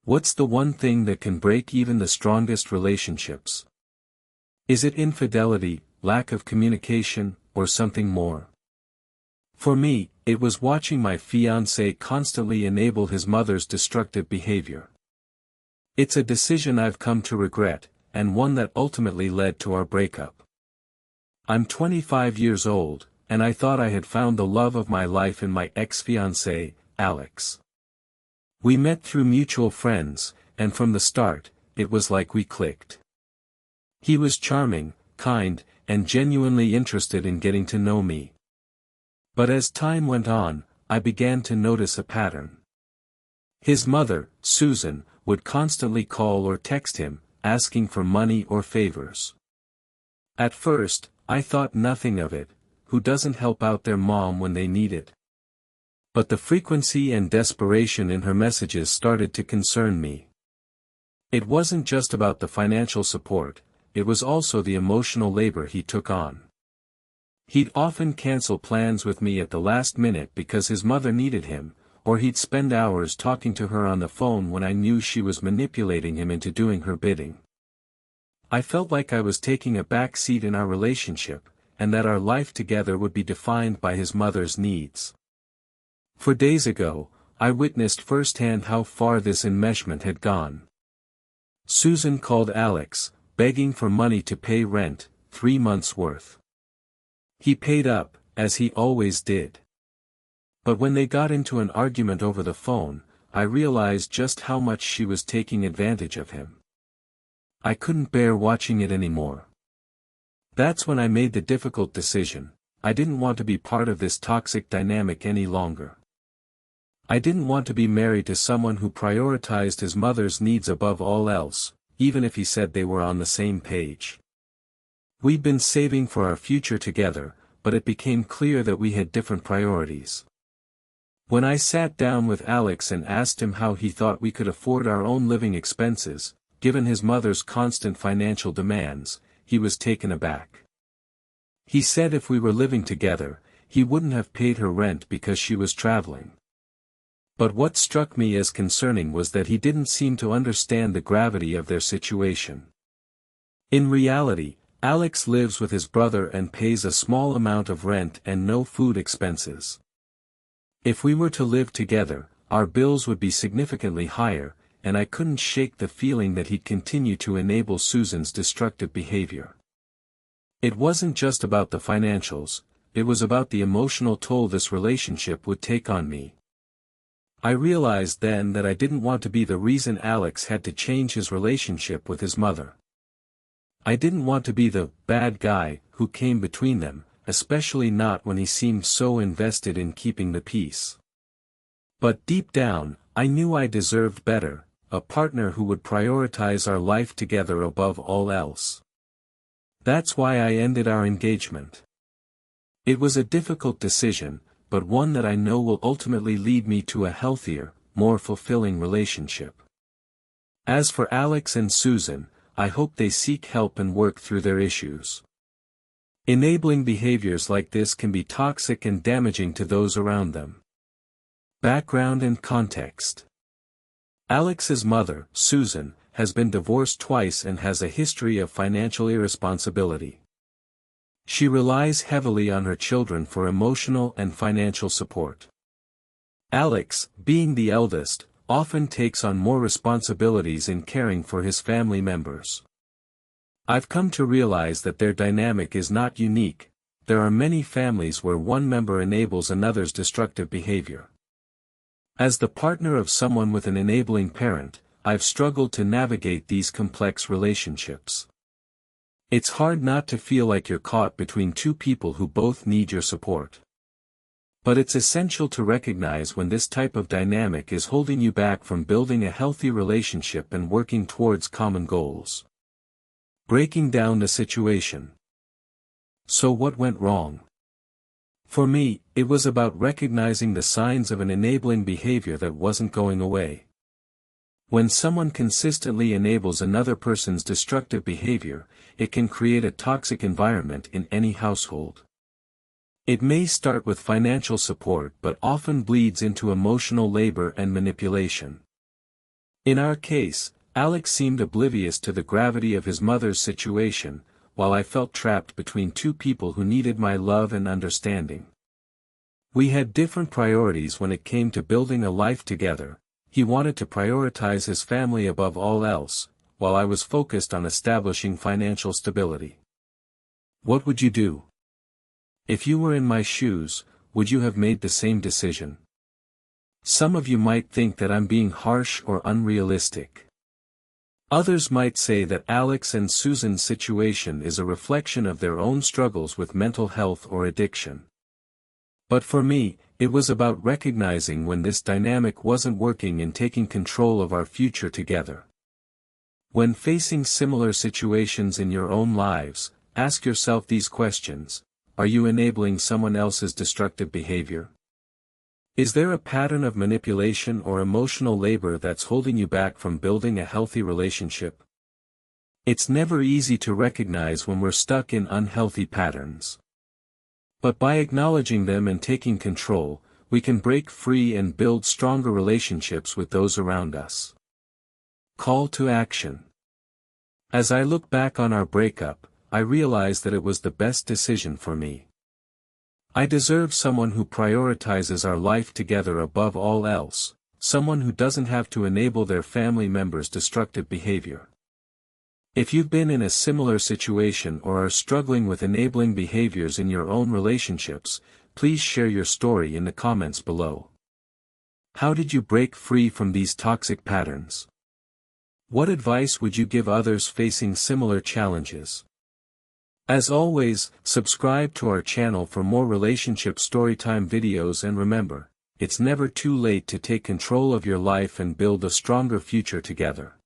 What's the one thing that can break even the strongest relationships? Is it infidelity, lack of communication, or something more? For me, it was watching my fiance constantly enable his mother's destructive behavior. It's a decision I've come to regret, and one that ultimately led to our breakup. I'm 25 years old, and I thought I had found the love of my life in my ex-fiancé, Alex. We met through mutual friends, and from the start, it was like we clicked. He was charming, kind, and genuinely interested in getting to know me. But as time went on, I began to notice a pattern. His mother, Susan, would constantly call or text him, asking for money or favors. At first, I thought nothing of it. Who doesn't help out their mom when they need it? But the frequency and desperation in her messages started to concern me. It wasn't just about the financial support, it was also the emotional labor he took on. He'd often cancel plans with me at the last minute because his mother needed him, or he'd spend hours talking to her on the phone when I knew she was manipulating him into doing her bidding. I felt like I was taking a back seat in our relationship, and that our life together would be defined by his mother's needs. 4 days ago, I witnessed firsthand how far this enmeshment had gone. Susan called Alex, begging for money to pay rent, 3 months' worth. He paid up, as he always did. But when they got into an argument over the phone, I realized just how much she was taking advantage of him. I couldn't bear watching it anymore. That's when I made the difficult decision. I didn't want to be part of this toxic dynamic any longer. I didn't want to be married to someone who prioritized his mother's needs above all else, even if he said they were on the same page. We'd been saving for our future together, but it became clear that we had different priorities. When I sat down with Alex and asked him how he thought we could afford our own living expenses, given his mother's constant financial demands, he was taken aback. He said if we were living together, he wouldn't have paid her rent because she was traveling. But what struck me as concerning was that he didn't seem to understand the gravity of their situation. In reality, Alex lives with his brother and pays a small amount of rent and no food expenses. If we were to live together, our bills would be significantly higher, and I couldn't shake the feeling that he'd continue to enable Susan's destructive behavior. It wasn't just about the financials, it was about the emotional toll this relationship would take on me. I realized then that I didn't want to be the reason Alex had to change his relationship with his mother. I didn't want to be the bad guy who came between them, especially not when he seemed so invested in keeping the peace. But deep down, I knew I deserved better, a partner who would prioritize our life together above all else. That's why I ended our engagement. It was a difficult decision, but one that I know will ultimately lead me to a healthier, more fulfilling relationship. As for Alex and Susan, I hope they seek help and work through their issues. Enabling behaviors like this can be toxic and damaging to those around them. Background and context. Alex's mother, Susan, has been divorced twice and has a history of financial irresponsibility. She relies heavily on her children for emotional and financial support. Alex, being the eldest, often takes on more responsibilities in caring for his family members. I've come to realize that their dynamic is not unique. There are many families where one member enables another's destructive behavior. As the partner of someone with an enabling parent, I've struggled to navigate these complex relationships. It's hard not to feel like you're caught between two people who both need your support. But it's essential to recognize when this type of dynamic is holding you back from building a healthy relationship and working towards common goals. Breaking down the situation. So what went wrong? For me, it was about recognizing the signs of an enabling behavior that wasn't going away. When someone consistently enables another person's destructive behavior, it can create a toxic environment in any household. It may start with financial support but often bleeds into emotional labor and manipulation. In our case, Alex seemed oblivious to the gravity of his mother's situation, while I felt trapped between two people who needed my love and understanding. We had different priorities when it came to building a life together. He wanted to prioritize his family above all else, while I was focused on establishing financial stability. What would you do? If you were in my shoes, would you have made the same decision? Some of you might think that I'm being harsh or unrealistic. Others might say that Alex and Susan's situation is a reflection of their own struggles with mental health or addiction. But for me, it was about recognizing when this dynamic wasn't working and taking control of our future together. When facing similar situations in your own lives, ask yourself these questions. Are you enabling someone else's destructive behavior? Is there a pattern of manipulation or emotional labor that's holding you back from building a healthy relationship? It's never easy to recognize when we're stuck in unhealthy patterns. But by acknowledging them and taking control, we can break free and build stronger relationships with those around us. Call to action. As I look back on our breakup, I realize that it was the best decision for me. I deserve someone who prioritizes our life together above all else, someone who doesn't have to enable their family members' destructive behavior. If you've been in a similar situation or are struggling with enabling behaviors in your own relationships, please share your story in the comments below. How did you break free from these toxic patterns? What advice would you give others facing similar challenges? As always, subscribe to our channel for more relationship storytime videos, and remember, it's never too late to take control of your life and build a stronger future together.